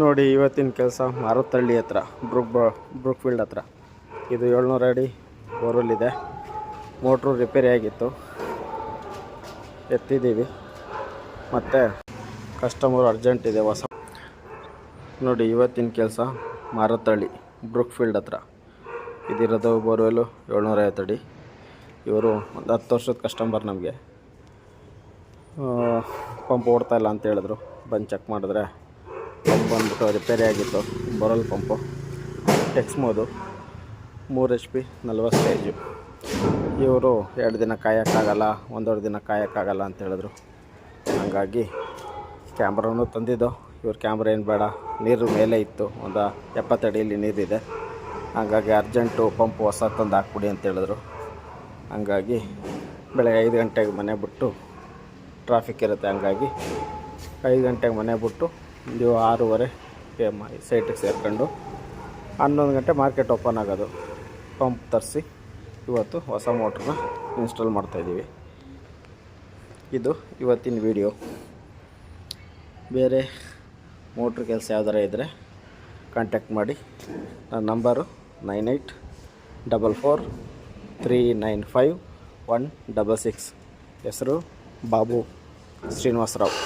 ನೋಡಿ ಇವತ್ತಿನ ಕೆಲಸ ಮಾರುತ್ತಳ್ಳಿ ಹತ್ರ ಬ್ರೂಕ್ ಫೀಲ್ಡ್ ಹತ್ರ. ಇದು 700 ಅಡಿ ಬೋರ್ವೆಲ್ ಇದೆ. ಮೋಟ್ರು ರಿಪೇರಿ ಆಗಿತ್ತು, ಎತ್ತಿದ್ದೀವಿ. ಮತ್ತು ಕಸ್ಟಮರ್ ಅರ್ಜೆಂಟ್ ಇದೆ ಹೊಸ. ನೋಡಿ ಇವತ್ತಿನ ಕೆಲಸ ಮಾರುತ್ತಳ್ಳಿ ಬ್ರೂಕ್ ಫೀಲ್ಡ್ ಹತ್ರ ಇದಿರೋದು. ಬೋರ್ವೆಲ್ಲು 750 ಅಡಿ. ಇವರು ಒಂದು 10 ವರ್ಷದ ಕಸ್ಟಮರ್. ನಮಗೆ ಪಂಪ್ ಓಡ್ತಾಯಿಲ್ಲ ಅಂತ ಹೇಳಿದ್ರು. ಬಂದು ಚೆಕ್ ಮಾಡಿದ್ರೆ ಪಂಪ್ ಬಂದ್ಬಿಟ್ಟು ರಿಪೇರಿ ಆಗಿತ್ತು. ಬೋರ್ವೆಲ್ ಪಂಪು ಟೆಕ್ಸ್ಮೋದು 3 HP 40 ಸೈಜು. ಇವರು 2 ದಿನ ಕಾಯೋಕ್ಕಾಗಲ್ಲ, 1.5 ದಿನ ಕಾಯೋಕ್ಕಾಗಲ್ಲ ಅಂತ ಹೇಳಿದ್ರು. ಹಾಗಾಗಿ ಕ್ಯಾಮ್ರಾನು ತಂದಿದ್ದು. ಇವ್ರ ಕ್ಯಾಮ್ರಾ ಏನು ಬೇಡ, ನೀರು ಮೇಲೆ ಇತ್ತು, ಒಂದು 70 ಅಡಿಯಲ್ಲಿ ನೀರಿದೆ. ಹಾಗಾಗಿ ಅರ್ಜೆಂಟು ಪಂಪ್ ಹೊಸ ತಂದು ಹಾಕ್ಬಿಡಿ ಅಂತ ಹೇಳಿದ್ರು. ಹಾಗಾಗಿ ಬೆಳಗ್ಗೆ 5 ಗಂಟೆಗೆ ಮನೆ ಬಿಟ್ಟು, ಟ್ರಾಫಿಕ್ ಇರುತ್ತೆ, ಹಂಗಾಗಿ 5 ಗಂಟೆಗೆ ಮನೆ ಬಿಟ್ಟು ನೀವು 6:30ಗೆ ಸೈಟಿಗೆ ಸೇರ್ಕೊಂಡು 11 ಗಂಟೆ ಮಾರ್ಕೆಟ್ ಓಪನ್ ಆಗೋದು. ಪಂಪ್ ತರಿಸಿ ಇವತ್ತು ಹೊಸ ಮೋಟ್ರನ್ನ ಇನ್ಸ್ಟಾಲ್ ಮಾಡ್ತಾಯಿದ್ದೀವಿ. ಇದು ಇವತ್ತಿನ ವಿಡಿಯೋ. ಬೇರೆ ಮೋಟ್ರ್ ಕೆಲಸ ಯಾವ್ದಾರ ಇದ್ದರೆ ಕಾಂಟ್ಯಾಕ್ಟ್ ಮಾಡಿ. ನನ್ನ ನಂಬರು 9844395166. ಹೆಸರು ಬಾಬು ಶ್ರೀನಿವಾಸರಾವ್.